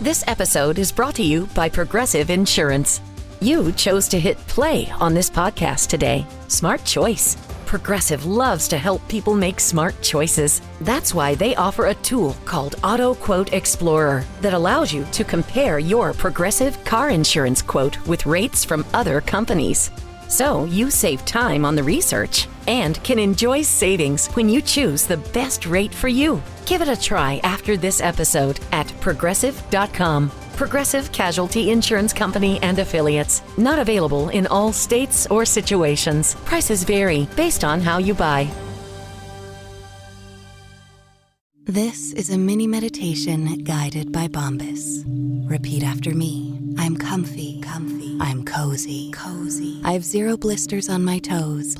This episode is brought to you by Progressive Insurance. You chose to hit play on this podcast today. Smart choice. Progressive loves to help people make smart choices. That's why they offer a tool called Auto Quote Explorer that allows you to compare your Progressive car insurance quote with rates from other companies. So you save time on the research and can enjoy savings when you choose the best rate for you. Give it a try after this episode at Progressive.com. Progressive Casualty Insurance Company and Affiliates. Not available in all states or situations. Prices vary based on how you buy. This is a mini meditation guided by Bombas. Repeat after me. I'm comfy. I'm cozy. I have 0 blisters on my toes.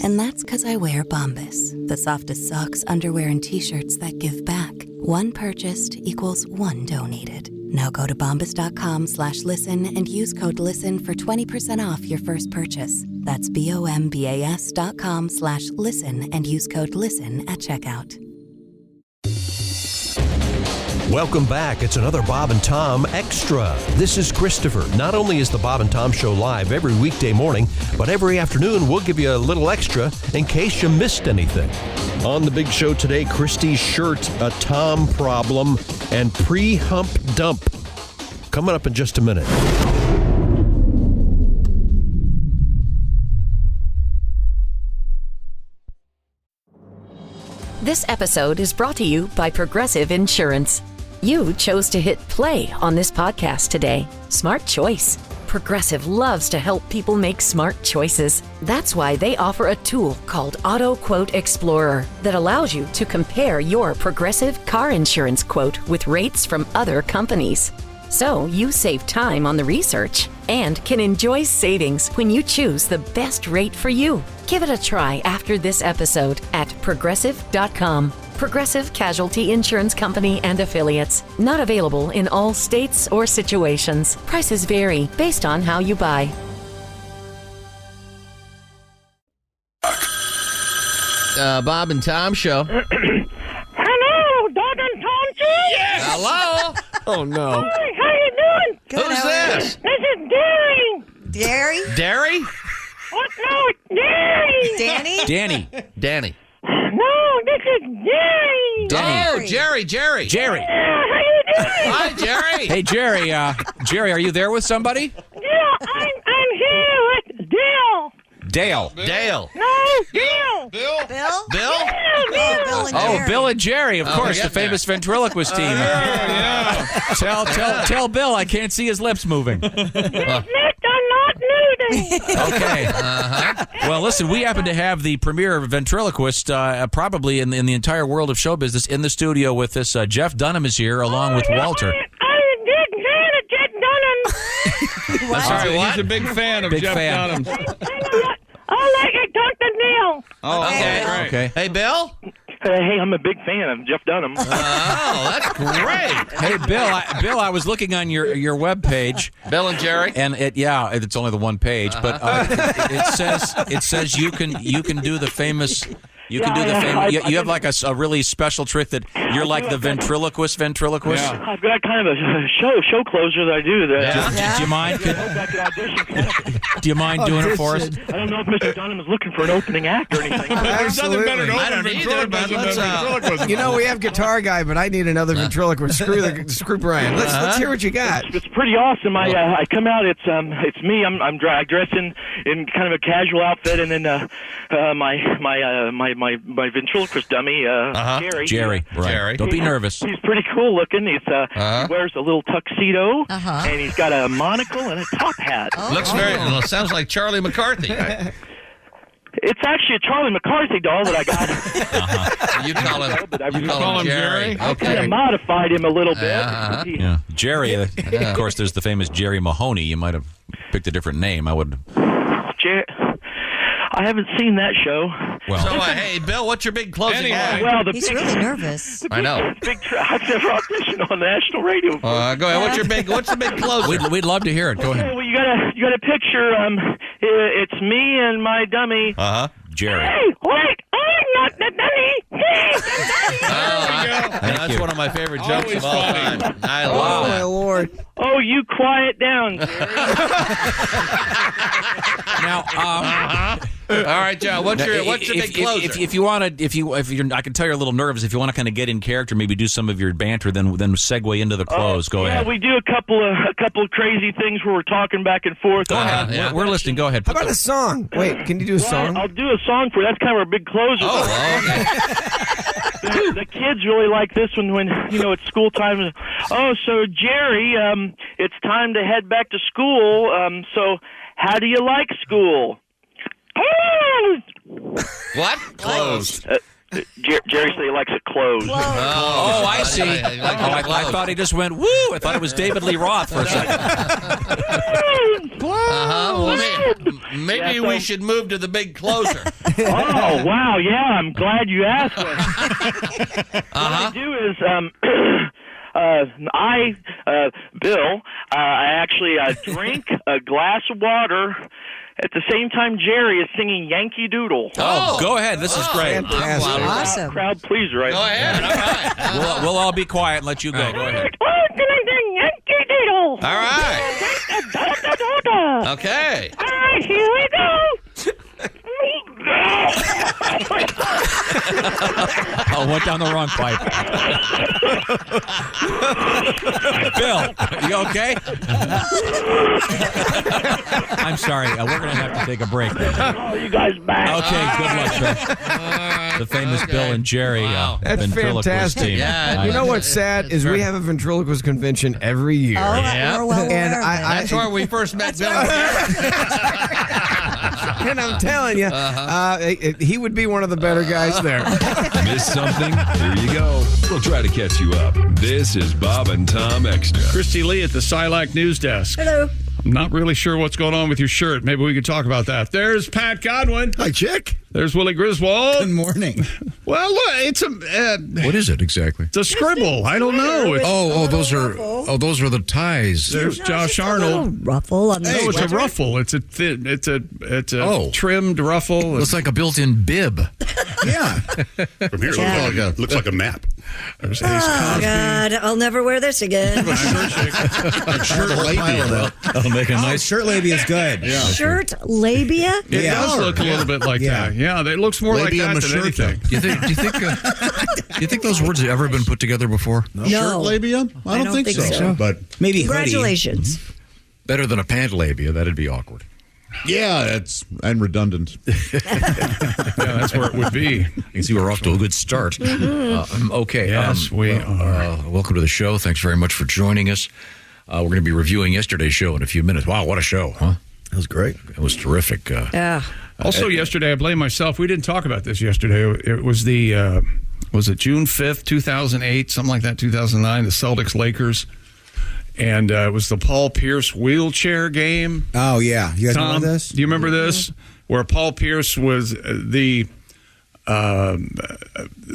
And that's because I wear Bombas, the softest socks, underwear, and t-shirts that give back. One purchased equals one donated. Now go to bombas.com/listen and use code LISTEN for 20% off your first purchase. That's bombas.com/listen and use code LISTEN at checkout. Welcome back. It's another Bob and Tom Extra. This is Christopher. Not only is the Bob and Tom Show live every weekday morning, but every afternoon we'll give you a little extra in case you missed anything. On the big show today, Kristi's shirt, a Tom problem, and PreHump dump. Coming up in just a minute. This episode is brought to you by Progressive Insurance. You chose to hit play on this podcast today. Smart choice. Progressive loves to help people make smart choices. That's why they offer a tool called Auto Quote Explorer that allows you to compare your Progressive car insurance quote with rates from other companies. So you save time on the research and can enjoy savings when you choose the best rate for you. Give it a try after this episode at Progressive.com. Progressive Casualty Insurance Company and Affiliates. Not available in all states or situations. Prices vary based on how you buy. Bob and Tom Show. Hello, Doug and Tom G. Yes. Hello. Oh, no. Hi, how you doing? Good, who's this? This is Gary. Gary? Derry? What? No, it's Gary. Danny? Danny. No, this is Gary. Oh, Jerry. Jerry. Yeah, how you doing? Hi, Jerry. Hey, Jerry. Jerry, are you there with somebody? Yeah, I'm here with Dale. Dale. No, Dale. Bill? Yeah, Bill. Oh, Bill and Jerry, of course, the famous ventriloquist team. Tell Bill I can't see his lips moving. These lips are not moving. Okay. Well, listen, we happen to have the premier ventriloquist probably in the entire world of show business in the studio with us. Jeff Dunham is here along with Walter. I'm a big fan of Jeff Dunham. That's right. He's a big fan of Jeff Dunham. I like to talk to Neil. Oh, okay. Okay. Hey, Bill? Hey, I'm a big fan of Jeff Dunham. Oh, that's great. Hey, Bill, I was looking on your webpage. Bill and Jerry? And it's only the one page, but it says you can do the famous. You you have like a really special trick that you're like the ventriloquist. Yeah. I've got kind of a show closer that I do. Do you mind? Do you mind doing it for us? I don't know if Mr. Dunham is looking for an opening act or anything. There's nothing better I don't either, but let's... You know, we have guitar guy, but I need another ventriloquist. Screw Brian. Let's hear what you got. It's pretty awesome. I come out. It's me. I'm dressed in kind of a casual outfit, and then my ventriloquist dummy, Jerry. Jerry, right. Jerry. Don't be nervous. He's pretty cool looking. He wears a little tuxedo, and he's got a monocle and a top hat. Looks sounds like Charlie McCarthy. It's actually a Charlie McCarthy doll that I got. You call him Jerry. I kind of modified him a little bit. Yeah. Jerry, of course, there's the famous Jerry Mahoney. You might have picked a different name. I haven't seen that show. Well, so, hey, Bill, what's your big closing line? Well, He's really nervous. I know. I've never auditioned on national radio. Go ahead. What's the big closing? We'd love to hear it. Go ahead. Well, you got a picture. It's me and my dummy. Jerry. Hey, wait! I'm not the dummy. He's the dummy. I That's one of my favorite jokes of all time. I love Oh, my that. Lord. Oh, you quiet down, Jerry. Now, All right, John. What's the big closer? if you want to, if you're, I can tell you're a little nervous. If you want to kind of get in character, maybe do some of your banter, then segue into the close. Go ahead. Yeah, we do a couple of crazy things where we're talking back and forth. Go ahead. yeah. We're listening. Go ahead. How about a song? Wait, can you do a song? I'll do a song for you. That's kind of our big closer. Oh, okay. The kids really like this one when, it's school time. Oh, so Jerry, it's time to head back to school. So how do you like school? What? Closed. Jerry said he likes it closed. Oh, I see. I thought he just went, woo. I thought it was David Lee Roth for a second. Well, maybe we should move to the big closer. Oh, wow, yeah, I'm glad you asked. What I do is, Bill, I actually drink a glass of water at the same time Jerry is singing Yankee Doodle. Oh, go ahead. This is great. Fantastic. Awesome. Crowd pleaser, right? Go ahead. All right. We'll all be quiet and let you go. Go ahead. Yankee Doodle. All right. Okay. All right, here we go. Oh, went down the wrong pipe. Bill, you okay? I'm sorry. We're going to have to take a break. Oh, you guys back. Okay, good luck, Bill. The famous Bill and Jerry That's ventriloquist fantastic. team. Yeah, You know what's sad is we have a ventriloquist convention every year. Oh, Yeah. we're well And aware of that. That's where we first met Bill. And I'm telling you, he would be one of the better guys there. Miss something? Here you go. We'll try to catch you up. This is Bob and Tom Extra. Kristi Lee at the Silac News Desk. Hello. I'm not really sure what's going on with your shirt. Maybe we could talk about that. There's Pat Godwin. Hi, Chick. There's Willie Griswold. Good morning. Well, look, it's a What is it exactly? it's a scribble. I don't know. Those are the ties. There's Josh A Arnold. ruffle on the No, it's a sweater. ruffle. It's a trimmed ruffle. Looks like a built-in bib. Yeah. From here, Yeah. looks like a map. There's Ace Oh, Cosby. God. I'll never wear this again. Shirt labia. That'll make a nice. Shirt labia is good. Yeah. Shirt labia? It does look a little bit like that. Yeah, it looks more Labia like that than anything. Do you think those words have ever been put together before? No. Shirt labia? I don't think so. But maybe hoodie. Congratulations. Better than a pant labia. That'd be awkward. Yeah, and redundant. Yeah, that's where it would be. You can see we're off to a good start. Okay. Yes, we are. Welcome to the show. Thanks very much for joining us. We're going to be reviewing yesterday's show in a few minutes. Wow, what a show, huh? That was great. It was terrific. Yeah. Also, yesterday, I blame myself. We didn't talk about this yesterday. It was was it June 5th, 2008, something like that, 2009, the Celtics-Lakers. And it was the Paul Pierce wheelchair game. Oh, yeah. You guys Tom, remember this? do you remember this? Where Paul Pierce was the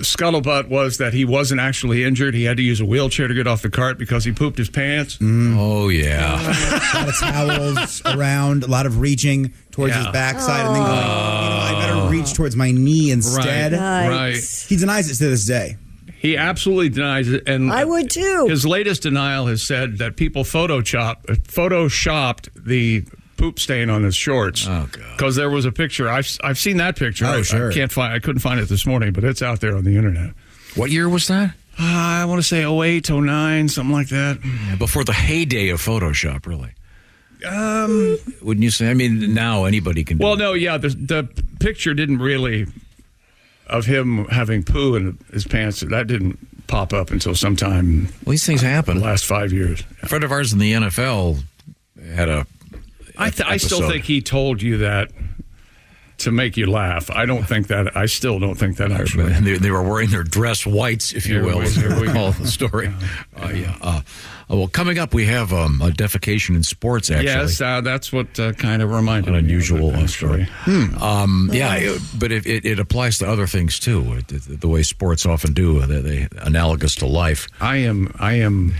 scuttlebutt was that he wasn't actually injured. He had to use a wheelchair to get off the cart because he pooped his pants. Oh, yeah. A lot of towels around, a lot of reaching towards his backside, and then going, I better reach towards my knee instead. Right. He denies it to this day. He absolutely denies it, and I would too. His latest denial has said that people photoshopped the poop stain on his shorts. Oh, God! Because there was a picture. I've seen that picture. Oh, sure. I couldn't find it this morning, but it's out there on the internet. What year was that? I want to say 08, 09, something like that. Yeah, before the heyday of Photoshop, really. Wouldn't you say? I mean, now anybody can. Well, no, yeah. The picture didn't really of him having poo in his pants. That didn't pop up until sometime. Well, these things happen. The last 5 years. A friend of ours in the NFL had a. I still think he told you that to make you laugh. I still don't think that actually. They were wearing their dress whites, if you will, as we call the story. Well, coming up, we have a defecation in sports, actually. Yes, that's what kind of reminded me. An unusual of that story. But it applies to other things, too, the way sports often do, they analogous to life. I am.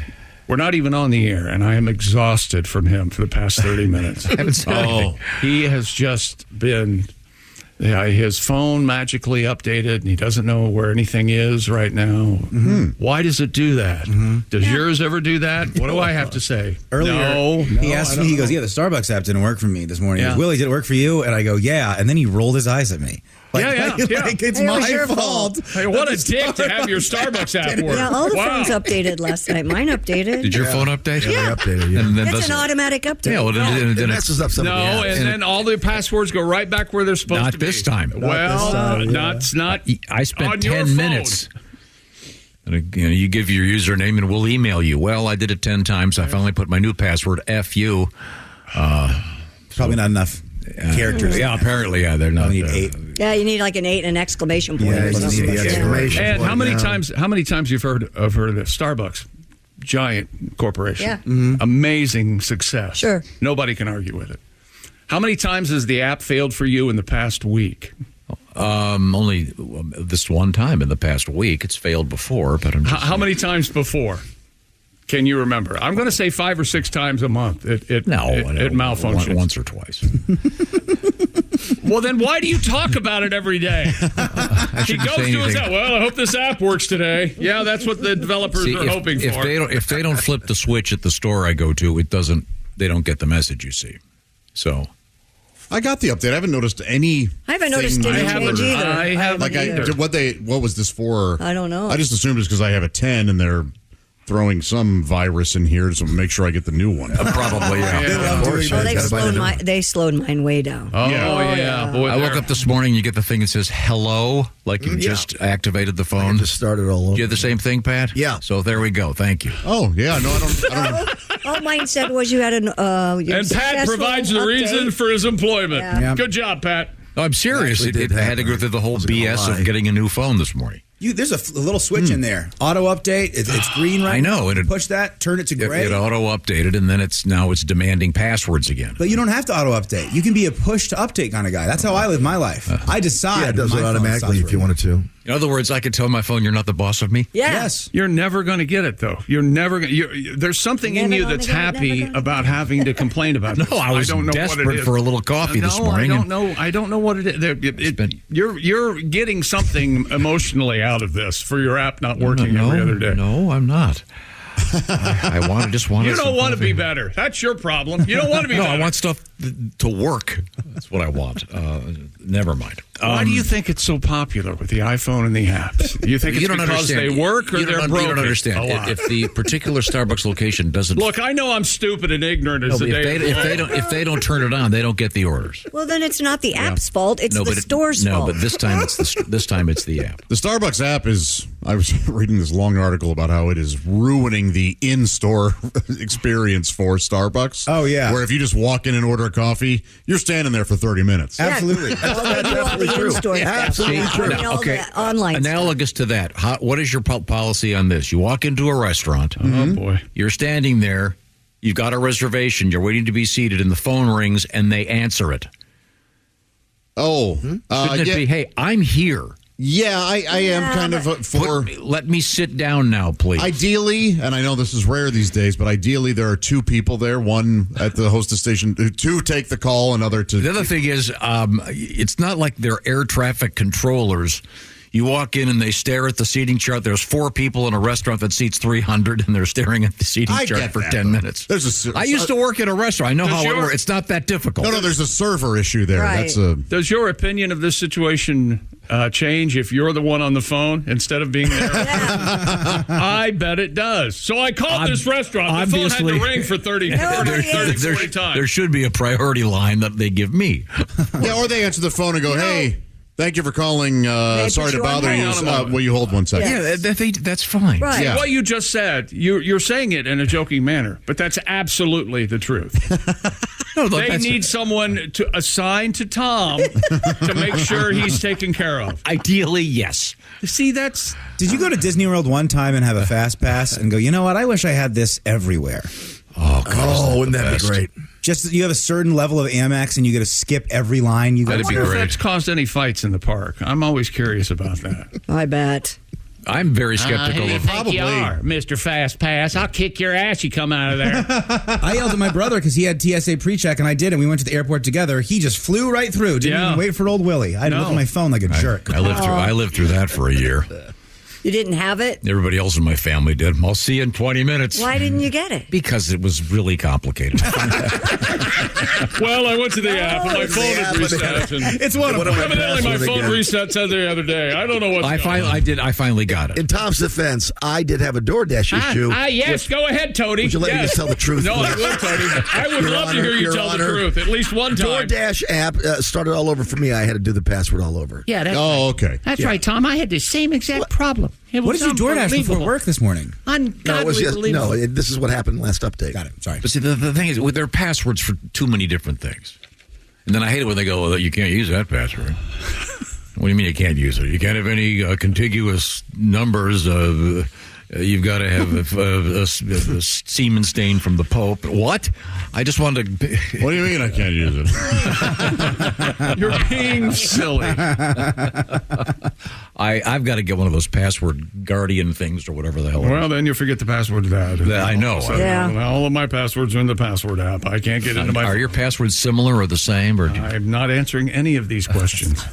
We're not even on the air, and I am exhausted from him for the past 30 minutes. Haven't said anything. He has just been His phone magically updated, and he doesn't know where anything is right now. Why does it do that? Does yours ever do that? What do I have to say? Earlier, he asked me, he goes, the Starbucks app didn't work for me this morning. He goes, Willie, did it work for you? And I go, yeah. And then he rolled his eyes at me. It's my fault. Hey, what a dick to have your Starbucks app work. Yeah, all the phones updated last night. Mine updated. Did your phone update? Yeah. And then It's an automatic update. Yeah, well, then it messes up something. No, and then all the passwords go right back where they're supposed to be. Not this time. Well, not I spent 10 minutes. And, you give your username and we'll email you. Well, I did it 10 times. I finally put my new password, F-U. Probably not enough characters. Yeah, apparently, they're not. You need 8. Yeah, you need like an 8 and an exclamation point. Yeah, or something. you need the exclamation And point. how many times you've heard of this? Starbucks, giant corporation. Yeah. Amazing success. Sure. Nobody can argue with it. How many times has the app failed for you in the past week? Only this one time in the past week. It's failed before, but How many times before? Can you remember? I'm going to say 5 or 6 times a month. It malfunctions. Once or twice. Well, then why do you talk about it every day? He goes to his app. Well, I hope this app works today. Yeah, that's what the developers are hoping for. If they don't flip the switch at the store I go to, they don't get the message, you see. So I got the update. I haven't noticed any. I haven't noticed any change either. I haven't either. What was this for? I don't know. I just assumed it's because I have a 10 and they're throwing some virus in here to make sure I get the new one. Probably, yeah. Of course. They slowed mine way down. Oh, yeah. Boy, I woke up this morning, you get the thing that says hello, like you just activated the phone. Just started all over. You had the same thing, Pat? Yeah. So there we go. Thank you. Oh, yeah. No, I don't. All mine said was you had an and Pat provides the reason for his employment. Yeah. Good job, Pat. No, I'm serious. I had to go through the whole BS of getting a new phone this morning. There's a little switch in there. Auto update. It's green right now. I know. And push that, turn it to gray. It auto updated, and then it's demanding passwords again. But you don't have to auto update. You can be a push to update kind of guy. That's how I live my life. I decide. Yeah, it does it automatically if you wanted to. In other words, I could tell my phone, "You're not the boss of me." Yes. You're never going to get it, though. You're never going. There's something in you that's happy about having to complain about. No, I was desperate for a little coffee this morning. I don't know what it is. You're getting something emotionally out of this for your app not working every other day. No, I'm not. I just want. You don't want to be better. That's your problem. You don't want to be. No, better. I want stuff to work. That's what I want. Never mind. Why do you think it's so popular with the iPhone and the apps? You think it's because they work or they're broken? You don't understand. If the particular Starbucks location doesn't look, I know I'm stupid and ignorant as the day. If they don't turn it on, they don't get the orders. Well, then it's not the app's fault. It's the store's fault. No, but this time it's the app. The Starbucks app is. I was reading this long article about how it is ruining the in-store experience for Starbucks. Oh yeah, where if you just walk in and order a coffee, you're standing there for 30 minutes. Absolutely. Absolutely true. Okay. Online analogous to that, what is your policy on this? You walk into a restaurant. Oh boy. You're standing there. You've got a reservation. You're waiting to be seated, and the phone rings, and they answer it. Oh, shouldn't it be? Hey, I'm here. Yeah, I am kind of for. Let me sit down now, please. Ideally, and I know this is rare these days, but ideally there are 2 people there, one at the hostess station, 2 take the call, another to. The other thing is, it's not like they're air traffic controllers. You walk in and they stare at the seating chart. There's 4 people in a restaurant that seats 300, and they're staring at the seating chart for 10 minutes. I used to work at a restaurant. I know how it works. It's not that difficult. No, there's a server issue there. Right. Does your opinion of this situation change if you're the one on the phone instead of being there? I bet it does. So I called this restaurant. The phone had to ring for 30 40 times. There should be a priority line that they give me. Yeah, or they answer the phone and go, hey, thank you for calling. Sorry to bother you. Will you hold 1 second? Yeah, that's fine. Right. Yeah. What you just said, you're saying it in a joking manner, but that's absolutely the truth. They need someone to assign to Tom to make sure he's taken care of. Ideally, yes. See, Did you go to Disney World one time and have a fast pass and go, you know what? I wish I had this everywhere. Oh, God. Wouldn't that be great? Just you have a certain level of Amex and you get to skip every line. You go. I wonder if that's caused any fights in the park. I'm always curious about that. I bet. I'm very skeptical Who do you of think you are, Mr. Fast Pass? I'll kick your ass. You come out of there. I yelled at my brother because he had TSA pre-check, and I did, and we went to the airport together. He just flew right through. Didn't even wait for old Willie. I had to look at my phone like a jerk. I lived through that for a year. You didn't have it? Everybody else in my family did. I'll see you in 20 minutes. Why didn't you get it? Because it was really complicated. Well, I went to the app and my phone had reset. It's one of them. Evidently, my phone reset the other day. I don't know what's going on. I finally got it. In Tom's defense, I did have a DoorDash issue. Yes, go ahead, Tony. Would you let me tell the truth? No, I please? will, Tony. I would Your love Honor, to hear you Your tell Honor. the truth at least one time. DoorDash app started all over for me. I had to do the password all over. Yeah, that's Oh, okay. That's right, Tom. I had the same exact problem. It What was did you DoorDash before work this morning? Ungodly believable. This is what happened last update. Got it. Sorry. But see, the thing is, with their passwords for too many different things. And then I hate it when they go, well, you can't use that password. What do you mean you can't use it? You can't have any contiguous numbers. You've got to have a semen stain from the Pope. What? I just wanted to... What do you mean I can't use it? You're being silly. I've got to get one of those password guardian things or whatever the hell. Well, then you forget the password to that. I know. So, all of my passwords are in the password app. I can't get into my... Are your passwords similar or the same? Or I'm not answering any of these questions.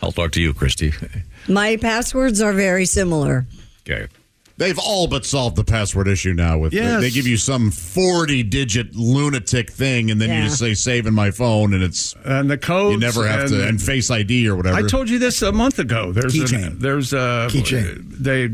I'll talk to you, Kristi. My passwords are very similar. Okay. They've all but solved the password issue now. They give you some 40-digit lunatic thing, and then you just say "save in my phone," and the codes. You never have to and Face ID or whatever. I told you this a month ago. There's Keychain.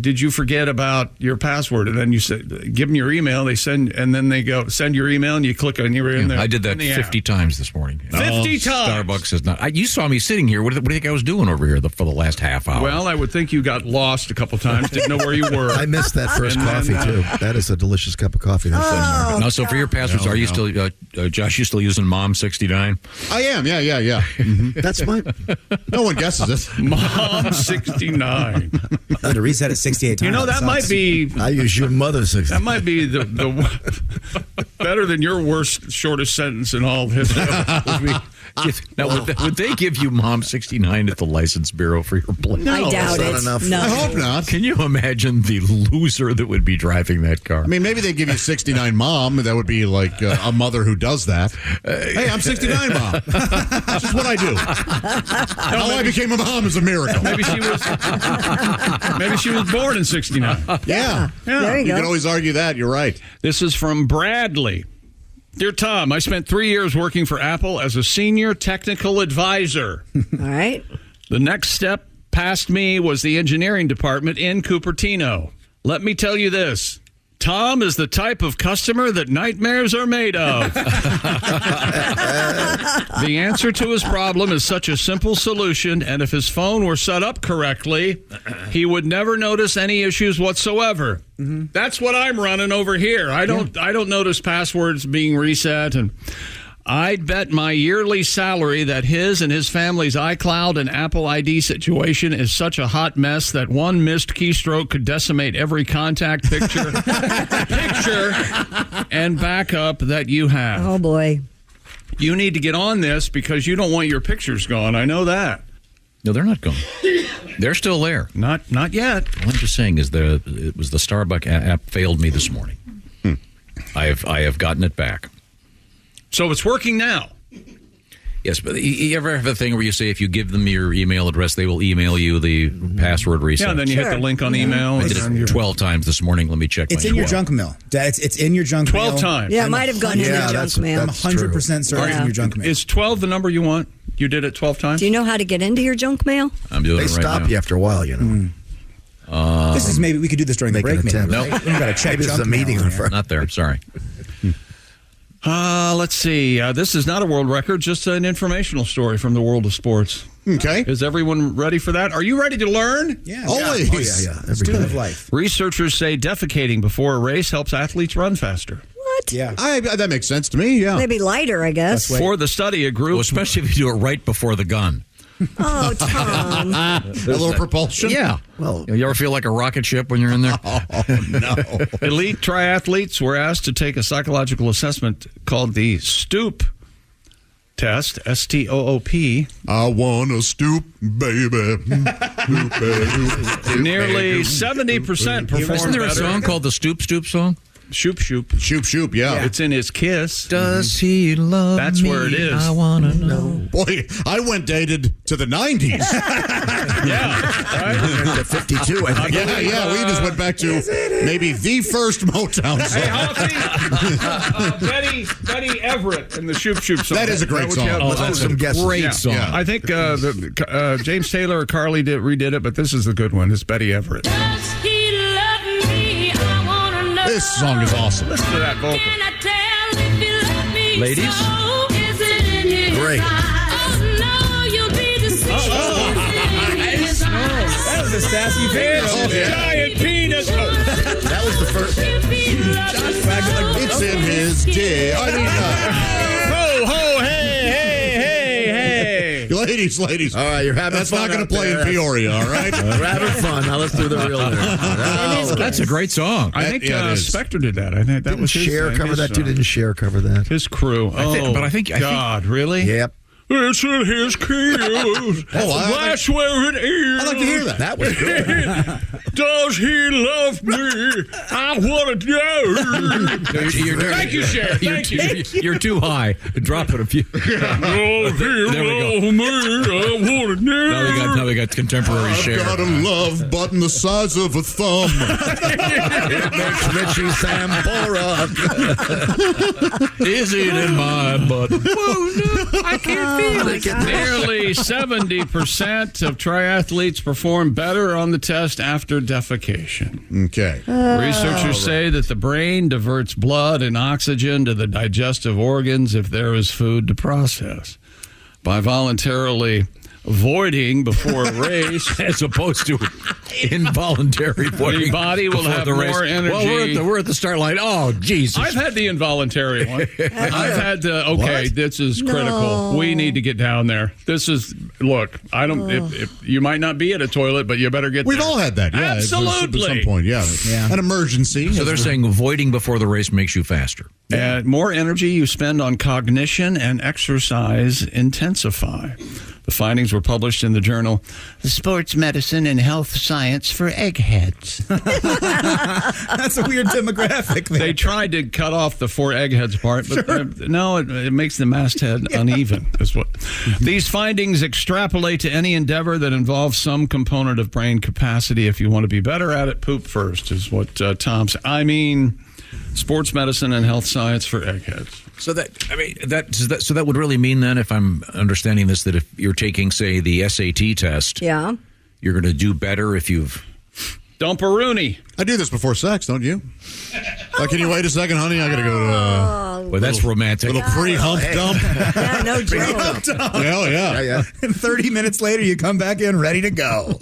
Did you forget about your password? And then you say, give them your email. They send, and then they go send your email, and you click on your email. I did that 50 times this morning. 50 times. Starbucks is not. You saw me sitting here. What do you think I was doing over here for the last half hour? Well, I would think you got lost a couple times. Didn't know where you were. I missed that first coffee too. That is a delicious cup of coffee. Now, so for your passwords, are you still, Josh? You still using Mom 69? I am. Yeah. Mm-hmm. That's my. No one guesses it. Mom 69. I had to reset it 68 times. You know that might be. I use your mother 69. That might be the better than your worst shortest sentence in all history. Now, would they give you Mom 69 at the license bureau for your plate? No, I doubt it. Enough. No. I hope not. Can you imagine the loser that would be driving that car? I mean, maybe they give you 69 Mom. That would be like a mother who does that. Hey, I'm 69 Mom. That's just what I do. How I became a mom is a miracle. Maybe she was born in 69. Yeah. There you go. can always argue that. You're right. This is from Bradley. Dear Tom, I spent 3 years working for Apple as a senior technical advisor. All right. The next step past me was the engineering department in Cupertino. Let me tell you this. Tom is the type of customer that nightmares are made of. The answer to his problem is such a simple solution, and if his phone were set up correctly, he would never notice any issues whatsoever. Mm-hmm. That's what I'm running over here. I don't notice passwords being reset, and I'd bet my yearly salary that his and his family's iCloud and Apple ID situation is such a hot mess that one missed keystroke could decimate every contact picture and backup that you have. Oh, boy. You need to get on this because you don't want your pictures gone. I know that. No, they're not gone. They're still there. Not yet. What I'm just saying is it was the Starbucks app failed me this morning. I have gotten it back. So it's working now. Yes, but you ever have a thing where you say if you give them your email address, they will email you the password reset? Yeah, then you hit the link on email. I did it 12 times this morning. Let me check. It's in your junk mail. It's in your junk mail. 12 times. Yeah, it might have gone in your junk mail. I'm 100% certain it's in your junk mail. Is 12 the number you want? You did it 12 times? Do you know how to get into your junk mail? I'm doing it right now. They stop you after a while, you know. This is maybe we could do this during the break. Maybe. No, we got to check. Maybe this is a meeting. Not there. Sorry. Let's see. This is not a world record, just an informational story from the world of sports. Okay. Is everyone ready for that? Are you ready to learn? Yeah. Always. Yeah. Student of life. Researchers say defecating before a race helps athletes run faster. What? Yeah. That makes sense to me, yeah. Maybe lighter, I guess. For the study, a group... Well, especially if you do it right before the gun. Oh, Tom. A little propulsion? Yeah. Well, you ever feel like a rocket ship when you're in there? Oh, no. Elite triathletes were asked to take a psychological assessment called the STOOP test, S-T-O-O-P. I wanna stoop, baby. Nearly 70% performed Isn't there a better. song called the Stoop Stoop song? Shoop Shoop. Shoop Shoop, yeah. It's in his Kiss. Does he love That's me? where it is. I want to know. Boy, I went dated to the 90s. Yeah. To 52, I think. Yeah. We just went back to maybe the first Motown song. Hey, Hoppy, Betty Everett in the Shoop Shoop song. That is a great song. Oh, that's a great song. Yeah. I think James Taylor or Carly redid it, but this is the good one. It's Betty Everett. This song is awesome. Listen to that vocal. Ladies? Great. That was a sassy face. Giant penis. That was the first. It's in his dick. I mean, Ho, ho, hey. ladies. All right, you're having That's fun. not going to out play there. in Peoria, all right? We're having fun. Now let's do the real there. That's a great song. I think Yeah, it is. Spectre did that. I think that was his Cher cover that too. Didn't Cher cover that? His crew. But I think God, really? Yep. It's in his keys. That's where it is. I'd like to hear that. That was good. Does he love me? I want to know. Thank you, Cher. Thank you. You're too high. Drop it a few. Oh, he There we go. love me. I want to know. Now we got contemporary Cher. Got a love button the size of a thumb. It makes Richie Sambora. Is it in my butt? I can't feel it. Nearly 70% of triathletes perform better on the test after defecation. Okay. Researchers say that the brain diverts blood and oxygen to the digestive organs if there is food to process. By voluntarily avoiding before a race, as opposed to involuntary the body will have more energy. Well, we're at the start line. Oh, Jesus. I've had the involuntary one. I've had the, this is critical. No. We need to get down there. This is, look, I don't, if you might not be at a toilet, but you better get We've there. all had that, yeah. Absolutely. At some point, yeah. An emergency. So they're saying avoiding before the race makes you faster. More energy you spend on cognition and exercise intensify. The findings were published in the journal Sports Medicine and Health Science for Eggheads. That's a weird demographic. Man. They tried to cut off the four eggheads part, but no, it makes the masthead uneven. Is what these findings extrapolate to any endeavor that involves some component of brain capacity. If you want to be better at it, poop first is what Tom said. I mean, sports medicine and health science for eggheads. So that would really mean then, if I'm understanding this, that if you're taking, say, the SAT test, Yeah. you're going to do better if you've dump a Rooney. I do this before sex, don't you? Like, can you wait a second, honey? I got to go to well, that's romantic. little pre-hump dump. Yeah, no joke. Hell yeah. And 30 minutes later, you come back in ready to go.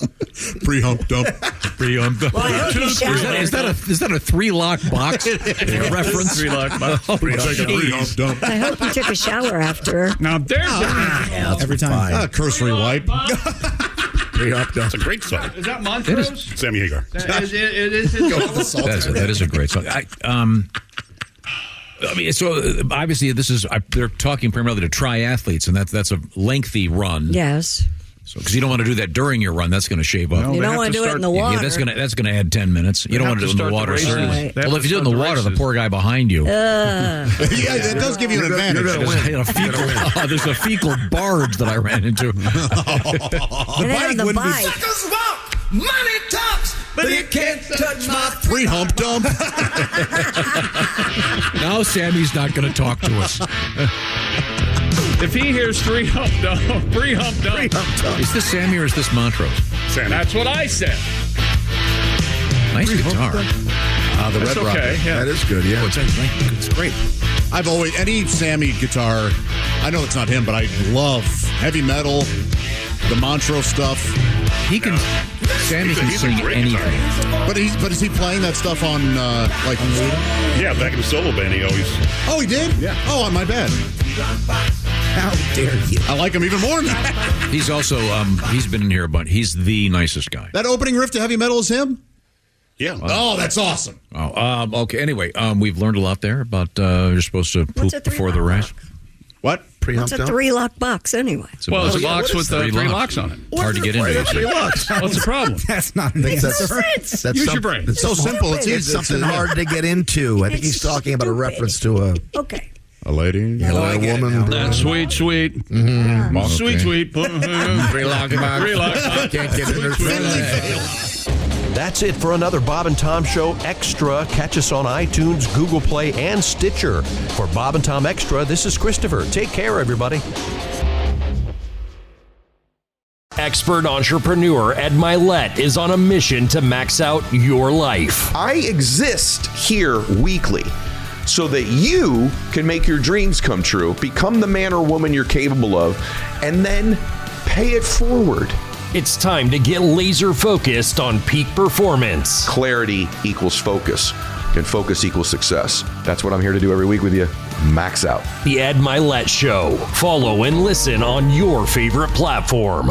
Pre-hump dump. Pre-hump dump. Well, I hope you showered. Is that a 3-lock box reference? 3-lock box. Pre-hump dump. I hope you took a shower after. Now there's Every time. Cursory wipe. Pre-hump dump. It's a great song. Is that Montrose? Sammy Hagar. It is his That is a great song. I mean, so obviously they're talking primarily to triathletes, and that's a lengthy run. Yes. So because you don't want to do that during your run, that's going to shave up. No, You don't want to do it in the water. Yeah, that's going to add 10 minutes. You don't want to do it in the water, certainly. Right. Well, if you do it in the water, the poor guy behind you. Yeah, that does give you an advantage. There's a fecal barge that I ran into. And then on the bike. Suckers walk, money talks, but it can't touch my Pre-hump dump. Now Sammy's not going to talk to us. If he hears pre-hump dump, Is this Sammy or is this Montrose? Sammy. that's what I said. Nice guitar. The That's Red Rocket. okay, yeah. That is good, yeah. It's great. I've always, any Sammy guitar, I know it's not him, but I love heavy metal, the Montrose stuff. Sammy can sing anything. But is he playing that stuff on, Yeah, back in the solo band, he always. Oh, he did? Yeah. Oh, my bad. How dare you? I like him even more now. He's also, he's been in here a bunch. He's the nicest guy. That opening riff to heavy metal is him? Yeah. Oh, that's awesome. Oh, okay. Anyway, we've learned a lot there about you're supposed to poop a before the race. What? It's a 3-lock box anyway. It's a box with 3 locks on it. Hard to get into. 3 locks. What's the problem? That's not an Makes no answer. sense. Use your brain. It's so simple. It's something hard to get into. I think he's talking about a reference to Okay. A lady? a woman. That's sweet. Mm-hmm. Sweet. 3-lock box. 3-lock box. Can't get in there. That's it for another Bob and Tom Show Extra. Catch us on iTunes, Google Play, and Stitcher. For Bob and Tom Extra, this is Christopher. Take care, everybody. Expert entrepreneur Ed Milet is on a mission to max out your life. I exist here weekly so that you can make your dreams come true, become the man or woman you're capable of, and then pay it forward. It's time to get laser focused on peak performance. Clarity equals focus, and focus equals success. That's what I'm here to do every week with you. Max out. The Ed Milet Show. Follow and listen on your favorite platform.